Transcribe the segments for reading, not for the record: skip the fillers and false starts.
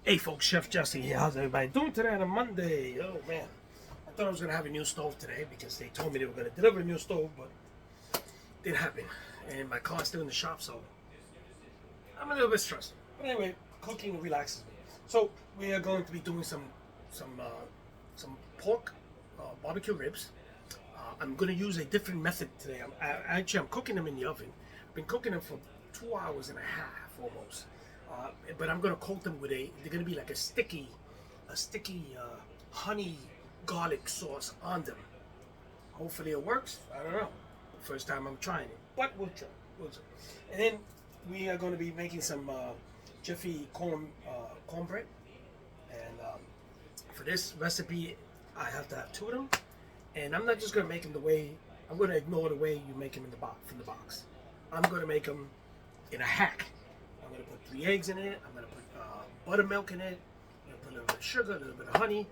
Hey folks, Chef Jesse here. How's everybody doing today on a Monday? Oh man, I thought I was gonna have a new stove today because they told me they were gonna deliver a new stove, but it didn't happen. And my car's still in the shop, so I'm a little bit stressed. But anyway, cooking relaxes me. So we are going to be doing some pork barbecue ribs. I'm gonna use a different method today. I'm cooking them in the oven. I've been cooking them for 2 hours and a half almost. But I'm gonna coat them with they're gonna be like a sticky honey garlic sauce on them. Hopefully it works. I don't know. First time I'm trying it, but we'll try. We'll try. And then we are going to be making some Jiffy cornbread. And for this recipe, I have to have two of them. And I'm not just gonna make them the way I'm gonna ignore the way you make them in the box from the box. I'm gonna make them in a hack. I'm gonna put 3 eggs in it. I'm gonna put buttermilk in it. I'm gonna put a little bit of sugar, a little bit of honey,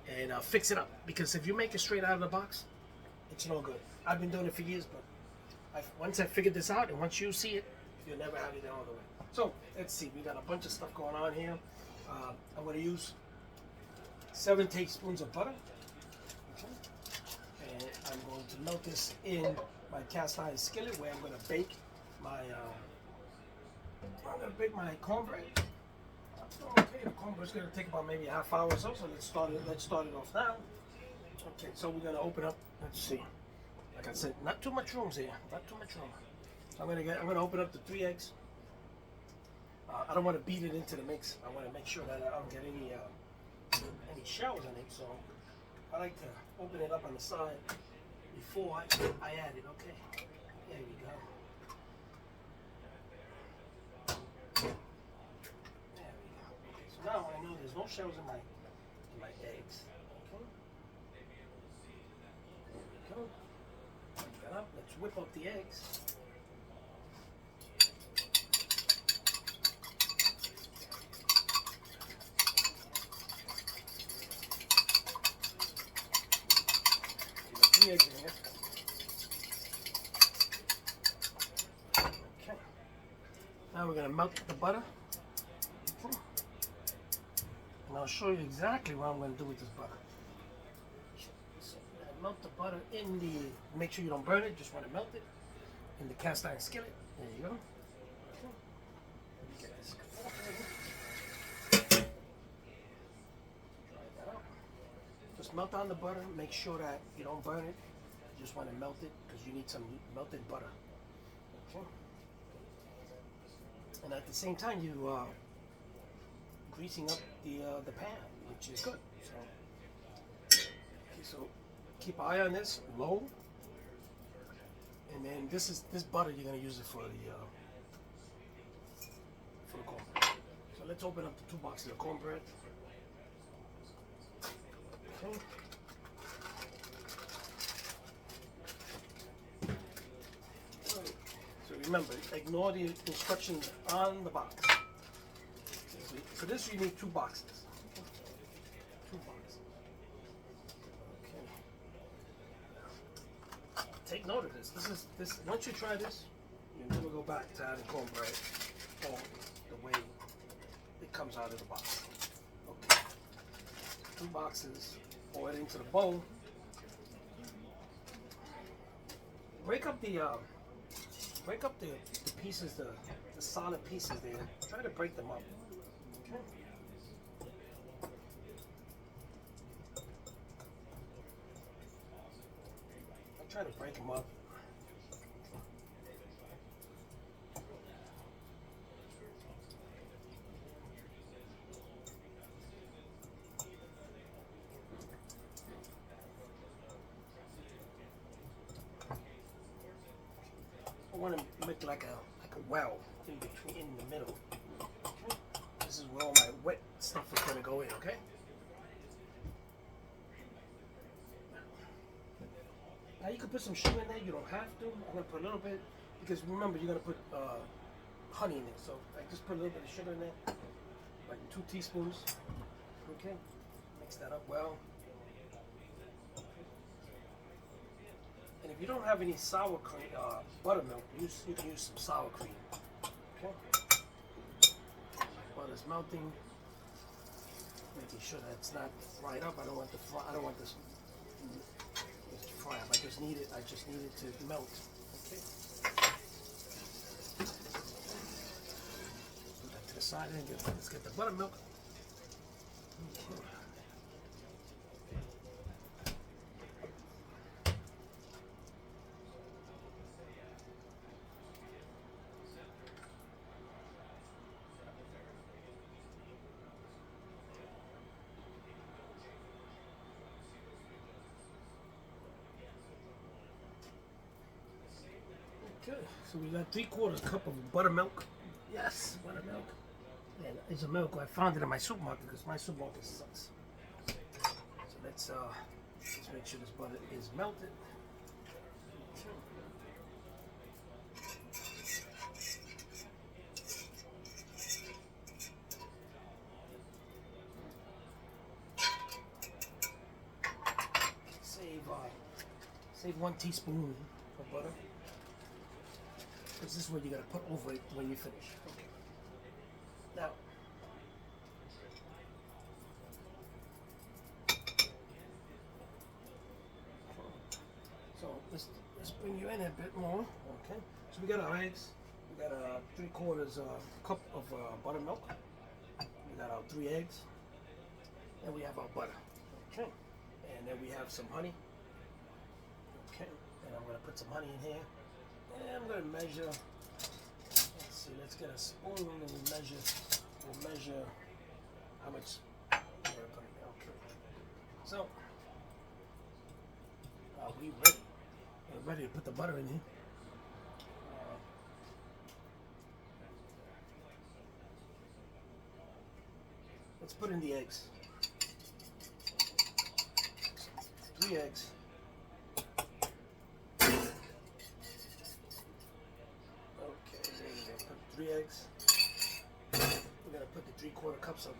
and fix it up. Because if you make it straight out of the box, it's no good. I've been doing it for years, but once I figured this out, and once you see it, you'll never have it all the way. So let's see. We got a bunch of stuff going on here. I'm gonna use 7 tablespoons of butter. Okay. And I'm going to melt this in my cast iron skillet where I'm going to bake my cornbread. Okay, the cornbread's going to take about maybe a half hour or so. So let's start it off now. Okay, so we're going to open up. Let's see. Like I said, not too much room here. Not too much room. So I'm going to open up the 3 eggs. I don't want to beat it into the mix. I want to make sure that I don't get any shells in it. So I like to open it up on the side before I add it. Okay, there we go. There we go. Okay, so now I know there's no shells in my eggs. Okay. There we go. Pick that up. Let's whip up the eggs. Eggs in here. Okay. Now we're going to melt the butter. Okay. And I'll show you exactly what I'm going to do with this butter. So melt the butter in the, make sure you don't burn it, just want to melt it in the cast iron skillet. There you go. Okay. Get this dry that out. Just melt down the butter, make sure that you don't burn it. You just want to melt it because you need some melted butter. Okay. And at the same time, you greasing up the pan, which is good. So, okay, so keep an eye on this, low. And then this butter you're gonna use it for the cornbread. So let's open up the 2 boxes of cornbread. Okay. So remember, ignore the instructions on the box. So for this, you need 2 boxes. 2 boxes. Okay. Take note of this. This. Once you try this, you'll never go back to adding cornbread or the way it comes out of the box. Okay. 2 boxes. Pour it into the bowl. Break up the pieces, the solid pieces there. Try to break them up. Okay. I try to break them up. I want to make like a well in the middle. Okay. This is where all my wet stuff is going to go in. Okay. Now you can put some sugar in there. You don't have to. I'm going to put a little bit because remember you're going to put honey in it. So I just put a little bit of sugar in there, like 2 teaspoons. Okay. Mix that up well. And if you don't have any sour cream, buttermilk, you can use some sour cream. Okay. Butter's melting. Making sure that it's not fried up. I don't want this to fry up. I just need it to melt. Okay. Put that to the side and let's get the buttermilk. Okay. Okay, so we got 3/4 cup of buttermilk. Yes, buttermilk. And it's a milk. I found it in my supermarket because my supermarket sucks. So let's make sure this butter is melted. Save 1 teaspoon of butter. Because this is what you gotta put over it when you finish. Okay. Now, so let's bring you in a bit more. Okay. So we got our eggs. We got a 3/4 cup of buttermilk. We got our 3 eggs, and we have our butter. Okay. And then we have some honey. Okay. And I'm gonna put some honey in here. And I'm going to measure, let's see, let's get a spoon and we'll measure how much I'm going to put in there. Okay. So, are we ready? We're ready to put the butter in here. Let's put in the eggs. 3 eggs. Put 3 eggs. We're gonna put the 3/4 cups of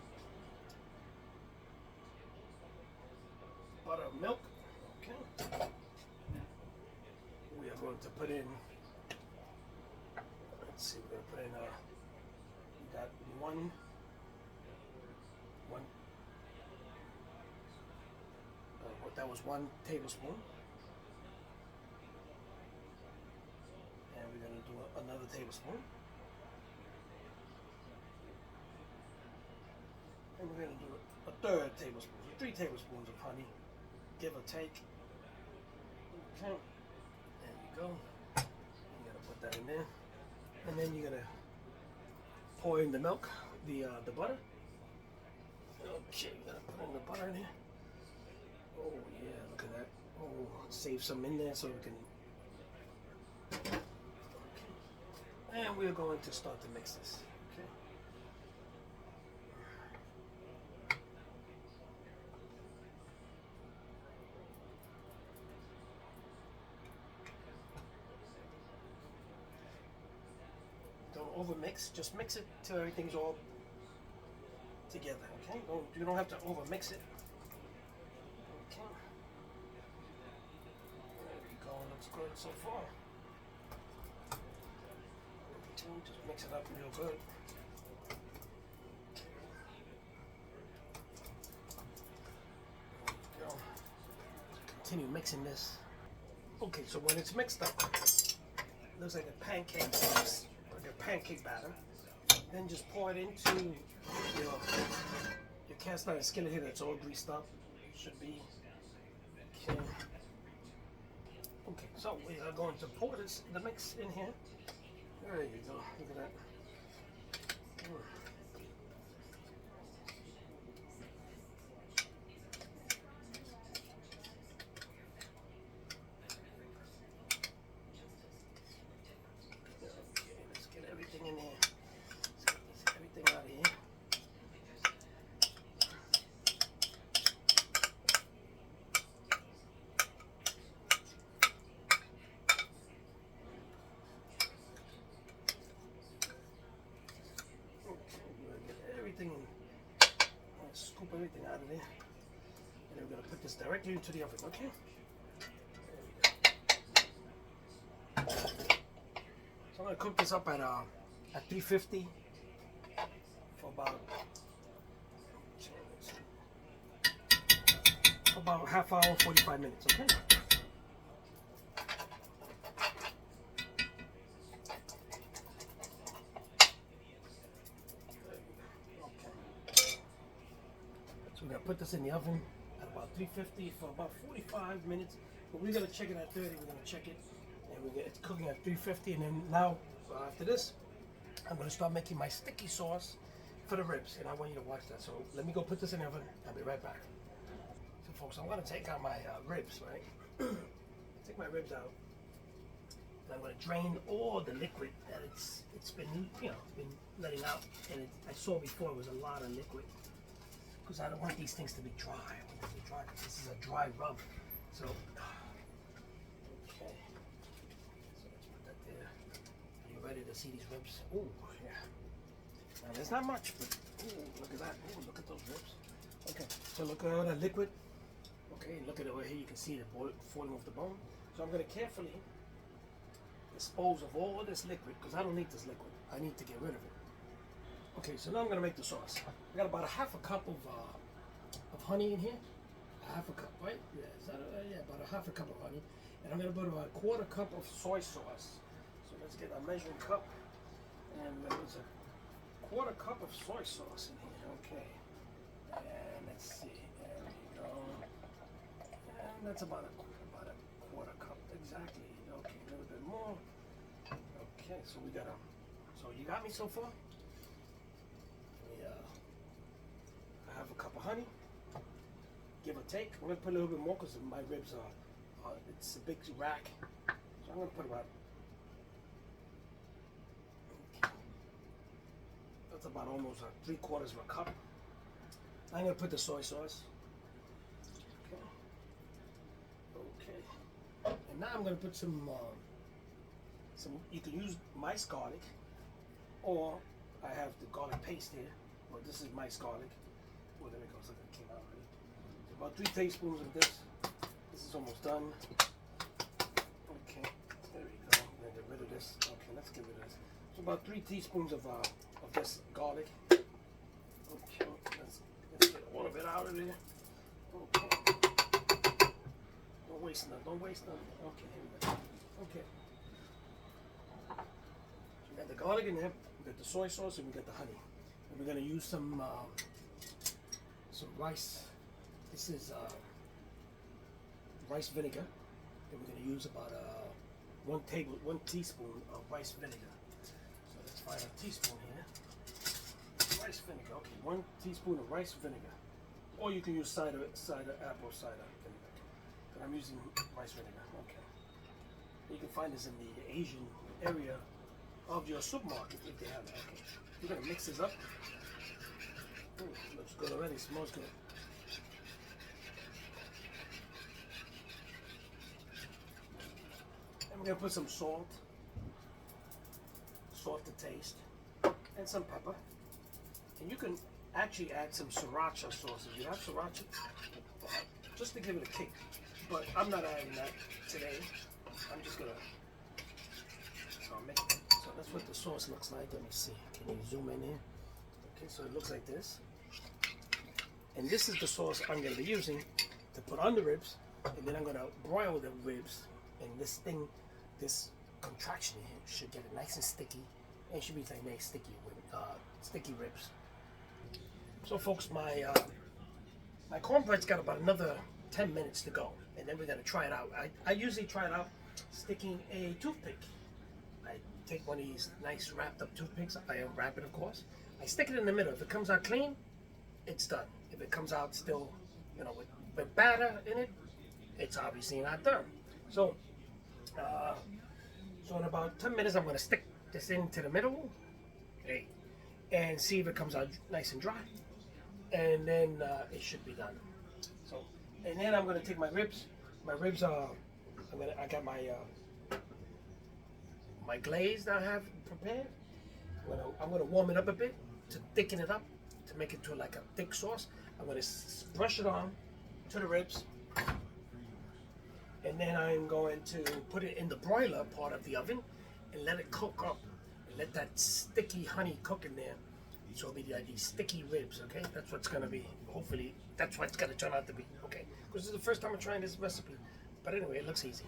buttermilk. Okay. We are going to put in. Let's see. We're gonna put in. We got one. That was 1 tablespoon. And we're gonna do another tablespoon. And we're going to do a 3rd tablespoon, so 3 tablespoons of honey, give or take. Okay, there you go. You're going to put that in there. And then you're going to pour in the milk, the butter. Okay, you're going to put in the butter in here. Oh yeah, look at that. Oh, save some in there so we can. Okay. And we're going to start to mix this. Okay. Over mix, just mix it till everything's all together, okay? You don't have to over mix it. Okay. There we go, looks good so far. Just mix it up real good. There we go. Continue mixing this. Okay, so when it's mixed up, it looks like a pancake mix. Your pancake batter, then just pour it into your cast iron skillet here that's all greased up. Should be okay. Okay, so we are going to pour the mix in here. There you go. Look at that. In here. Let's get everything out of here. Okay, we're gonna get everything in. Scoop everything out of there. And then we're gonna put this directly into the oven, okay? There we go. So I'm gonna cook this up at 350 for about about half hour, 45 minutes, okay? So we're gonna put this in the oven at about 350 for about 45 minutes. But we're gonna check it at 30. We're gonna check it, and it's cooking at 350. And then now, after this, I'm gonna start making my sticky sauce for the ribs, and I want you to watch that. So let me go put this in the oven. I'll be right back. So folks, I'm gonna take out my ribs, right? Take my ribs out, and I'm gonna drain all the liquid that it's been, been letting out. And I saw before it was a lot of liquid, because I don't want these things to be dry. I want them to be dry because this is a dry rub. So, okay. So let's put that there. Are you ready to see these ribs? Oh, yeah. Now there's not much, but look at that. Oh, look at those ribs. Okay, so look at all that liquid. Okay, look at it over here. You can see the falling off the bone. So I'm going to carefully dispose of all this liquid, because I don't need this liquid. I need to get rid of it. Okay, so now I'm going to make the sauce. I got about a half a cup of honey in here. A half a cup, right? Yeah, about a half a cup of honey. And I'm going to put about a quarter cup of soy sauce. So let's get a measuring cup. And there's a quarter cup of soy sauce in here. Okay. And let's see. There we go. And that's about a quarter cup exactly. Okay, a little bit more. Okay, so we got a. So you got me so far? I have a cup of honey, give or take. I'm gonna put a little bit more because my ribs are it's a big rack. So I'm gonna put about, okay. That's about almost 3/4 of a cup. I'm gonna put the soy sauce. Okay. And now I'm gonna put some, you can use minced garlic, or I have the garlic paste here. Well, this is minced garlic. Oh, there it goes. Look, it came out already. So about 3 tablespoons of this. This is almost done. Okay, there we go. I'm gonna get rid of this. Okay, let's get rid of this. So about 3 teaspoons of this garlic. Okay, let's get all of it out of there. Okay. Don't waste none. Don't waste none. Okay, here we go. Okay. So we got the garlic in there. We got the soy sauce, and we got the honey. And we're gonna use some rice. This is rice vinegar, and we're going to use about 1 teaspoon of rice vinegar. So let's find a teaspoon here. Rice vinegar. Okay, 1 teaspoon of rice vinegar, or you can use apple cider vinegar. But I'm using rice vinegar. Okay. You can find this in the Asian area of your supermarket if they have that. Okay. We're going to mix this up. Ooh, looks good already. Smells good. And we're gonna put some salt to taste, and some pepper. And you can actually add some sriracha sauce if you have sriracha, just to give it a kick. But I'm not adding that today. I'm just gonna. So that's what the sauce looks like. Let me see. Can you zoom in here? Okay, so it looks like this. And this is the sauce I'm going to be using to put on the ribs, and then I'm going to broil the ribs. And this contraction here should get it nice and sticky, and it should be like nice sticky ribs. So folks, my cornbread's got about another 10 minutes to go, and then we're going to try it out. I usually try it out sticking a toothpick. I take one of these nice wrapped up toothpicks. I unwrap it, of course. I stick it in the middle. If it comes out clean, it's done. If it comes out still, with batter in it, it's obviously not done. So, in about 10 minutes, I'm going to stick this into the middle, and see if it comes out nice and dry, and then it should be done. So, and then I'm going to take my ribs. My ribs are, I got my glaze that I have prepared. I'm going to warm it up a bit to thicken it up, to make it to like a thick sauce. I'm going to brush it on to the ribs, and then I'm going to put it in the broiler part of the oven and let it cook up, and let that sticky honey cook in there So it'll be like these sticky ribs, okay? That's what's gonna be. Hopefully, that's what it's gonna turn out to be, okay? Because this is the first time I'm trying this recipe. But anyway, it looks easy.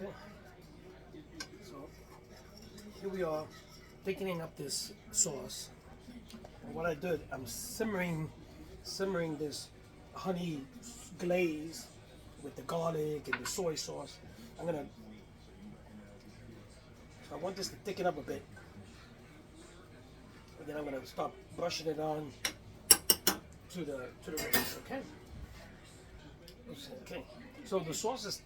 Okay. So here we are, thickening up this sauce. And what I did, I'm simmering this honey glaze with the garlic and the soy sauce. So I want this to thicken up a bit. And then I'm gonna start brushing it on to the ribs, okay? Okay. So the sauce is,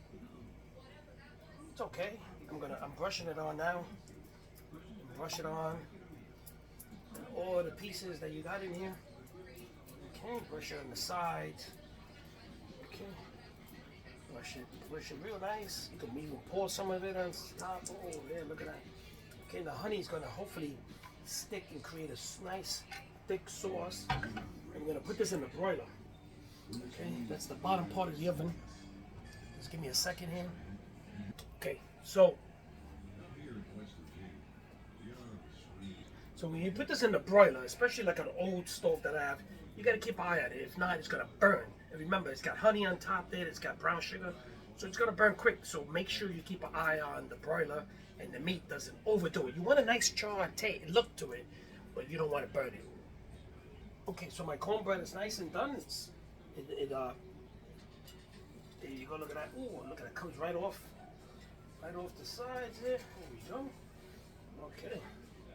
it's okay. I'm brushing it on now. Brush it on. And all the pieces that you got in here. Okay, brush it on the sides. Okay. Brush it real nice. You can even pour some of it on top. Oh, there, look at that. Okay, the honey's gonna hopefully stick and create a nice thick sauce. I'm gonna put this in the broiler. Okay, that's the bottom part of the oven. Just give me a second here. Okay, so when you put this in the broiler, especially like an old stove that I have, you gotta keep an eye on it. If not, it's gonna burn. And remember, it's got honey on top there, it's got brown sugar, so it's gonna burn quick. So make sure you keep an eye on the broiler and the meat doesn't overdo it. You want a nice charred look to it, but you don't want to burn it. Okay, so my cornbread is nice and done. There you go, look at that. Ooh, look at that, comes right off the sides here. There we go. Okay.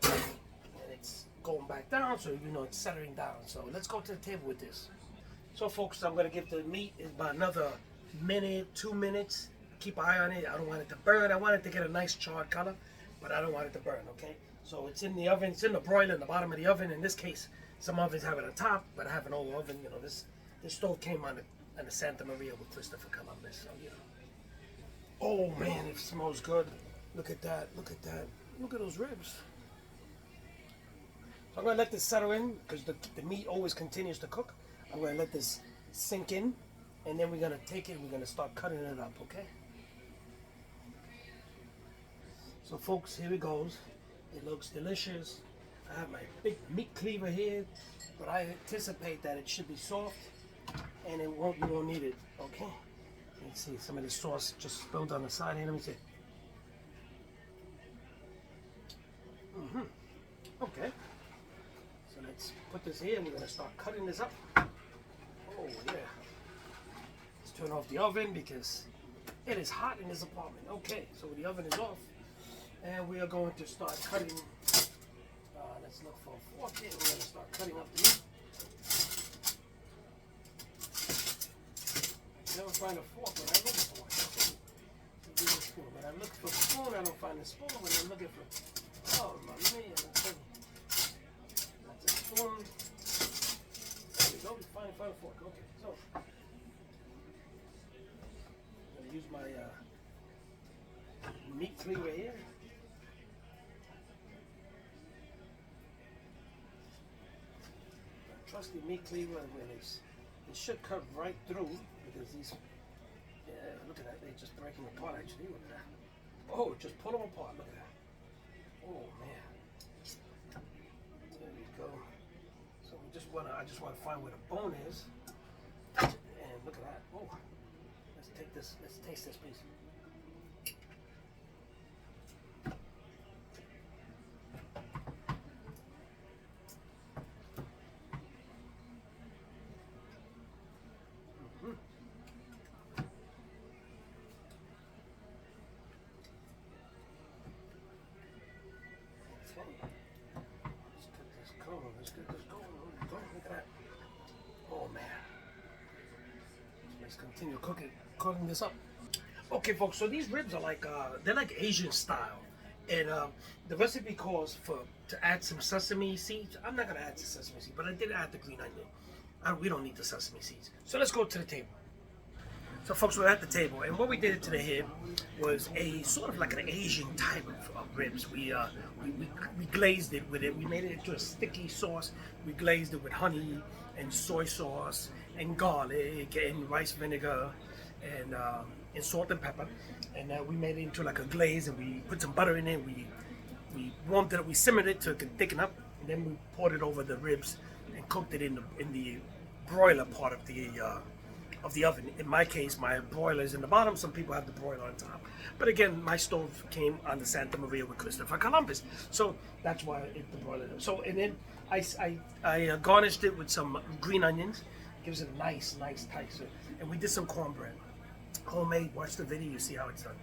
And it's going back down, so you know it's settling down. So let's go to the table with this. So folks, I'm gonna give the meat about another minute, 2 minutes. Keep an eye on it. I don't want it to burn. I want it to get a nice charred color, but I don't want it to burn, okay? So it's in the oven, it's in the broiler in the bottom of the oven. In this case, some ovens have it on top, but I have an old oven. You know, this stove came on the Santa Maria with Christopher Columbus, so you know. Oh man, it smells good. Look at that, look at that. Look at those ribs. So I'm gonna let this settle in because the meat always continues to cook. I'm gonna let this sink in, and then we're gonna take it and we're gonna start cutting it up, okay? So folks, here it goes. It looks delicious. I have my big meat cleaver here, but I anticipate that it should be soft and you won't need it, okay? Let's see, some of the sauce just spilled on the side here. Let me see. Okay. So let's put this here and we're gonna start cutting this up. Oh yeah. Let's turn off the oven because it is hot in this apartment. Okay, so the oven is off. And we are going to start cutting. Let's look for a fork here. We're going to start cutting up the meat. I never find a fork when I look for one. When I look for a spoon, I don't find a spoon. When I'm looking for, oh my man, spoon. There we go. Fine fork. Okay, so I'm gonna use my meat cleaver here. Trusty meat cleaver, where it should cut right through because these. Yeah, look at that. They're just breaking apart. Actually, look at that. Oh, just pull them apart. Look at that. Oh man. There we go. So I just want to find where the bone is. And look at that. Oh, let's take this. Let's taste this piece. Let's get this going. Look at that. Oh man. Let's continue cooking this up. Okay, folks. So these ribs are like they're like Asian style, and the recipe calls to add some sesame seeds. I'm not gonna add the sesame seeds, but I did add the green onion. We don't need the sesame seeds. So let's go to the table. So folks, we're at the table, and what we did today here was a sort of like an Asian type of ribs. We glazed it with it. We made it into a sticky sauce. We glazed it with honey and soy sauce and garlic and rice vinegar and salt and pepper. And we made it into like a glaze, and we put some butter in it. We warmed it up. We simmered it to thicken up, and then we poured it over the ribs and cooked it in the broiler part of the oven. In my case, my broiler is in the bottom. Some people have the broiler on top. But again, my stove came on the Santa Maria with Christopher Columbus, so that's why the broiler. So and then I garnished it with some green onions. Gives it a nice texture. And we did some cornbread, homemade. Watch the video, you see how it's done.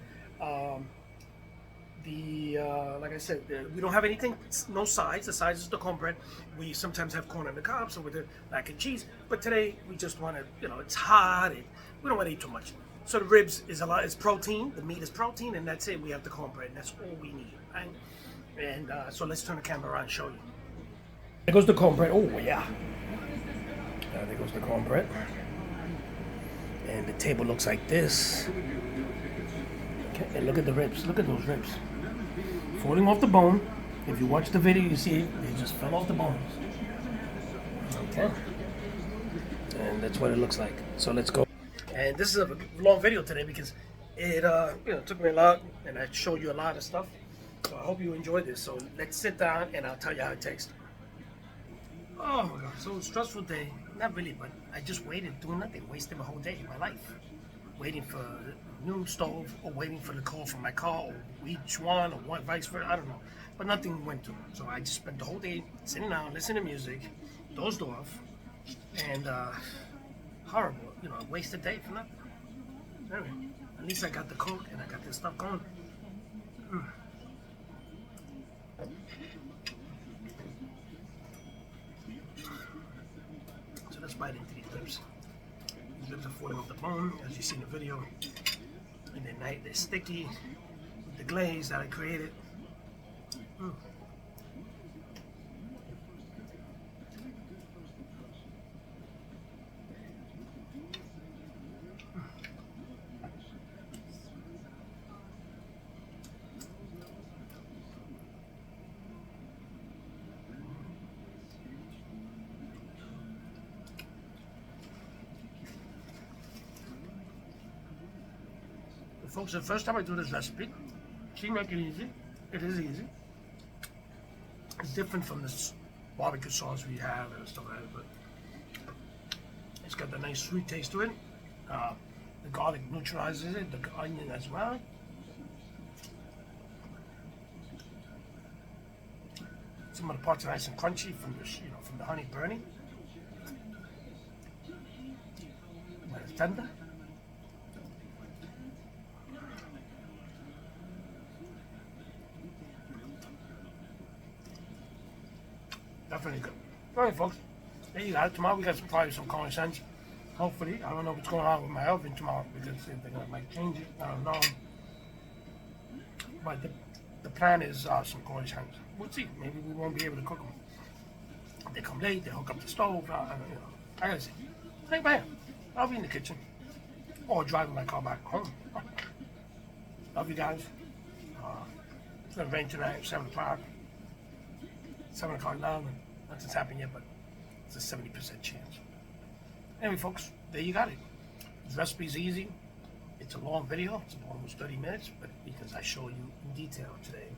Like I said, we don't have anything, no sides. The sides is the cornbread. We sometimes have corn on the cob, so with the mac and cheese. But today we just want to, it's hot, and we don't want to eat too much. So the ribs is it's protein. The meat is protein, and that's it. We have the cornbread, and that's all we need. Right? And so let's turn the camera around and show you. There goes the cornbread. Oh yeah. There goes the cornbread. And the table looks like this. Okay, and look at the ribs. Look at those ribs. Falling off the bone. If you watch the video, you see it. They just fell off the bones. Okay. And that's what it looks like. So let's go. And this is a long video today because it took me a lot, and I showed you a lot of stuff. So I hope you enjoyed this. So let's sit down and I'll tell you how it tastes. Oh my God, so stressful day. Not really, but I just waited doing nothing. Wasted my whole day, my life. Waiting for a new stove, or waiting for the call from my car, or each one, or what, vice versa, I don't know. But nothing went through. So I just spent the whole day sitting down, listening to music, dozed off, and horrible, a wasted day for nothing. Anyway, at least I got the cook and I got this stuff going. So let's bite into these ribs. These ribs are falling off the bone, as you see in the video. And they're sticky with the glaze that I created. Folks, the first time I do this recipe, it seemed like it easy. It is easy. It's different from this barbecue sauce we have and stuff like that, but it's got the nice sweet taste to it. The garlic neutralizes it, the onion as well. Some of the parts are nice and crunchy from the honey burning. But it's tender. Definitely good. All right, folks. There you got it. Tomorrow we got probably some common sense. Hopefully. I don't know what's going on with my oven tomorrow because they might change it. I don't know. But the plan is some corn sense. We'll see. Maybe we won't be able to cook them. They come late, they hook up the stove, you know, I gotta say, hey man, I'll be in the kitchen or driving my car back home. Love you guys. It's gonna rain tonight, 7 o'clock. 7 o'clock now, and nothing's happened yet, but it's a 70% chance. Anyway, folks, there you got it. The recipe's easy. It's a long video. It's almost 30 minutes, but because I show you in detail today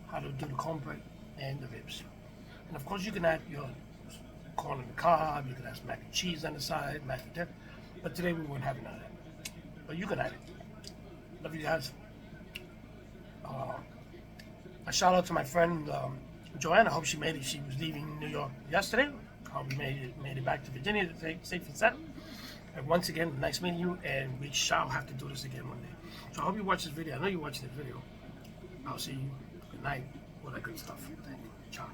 how to do the cornbread and the ribs. And of course, you can add your corn on the cob. You can add some mac and cheese on the side, mashed potato. But today we weren't having none of that. But you can add it. Love you guys. A shout out to my friend Joanna. I hope she made it. She was leaving New York yesterday. We made it back to Virginia safe and sound. And once again, nice meeting you, and we shall have to do this again one day. So I hope you watch this video. I know you're watching this video. I'll see you. Good night. All that good stuff. Thank you. Ciao.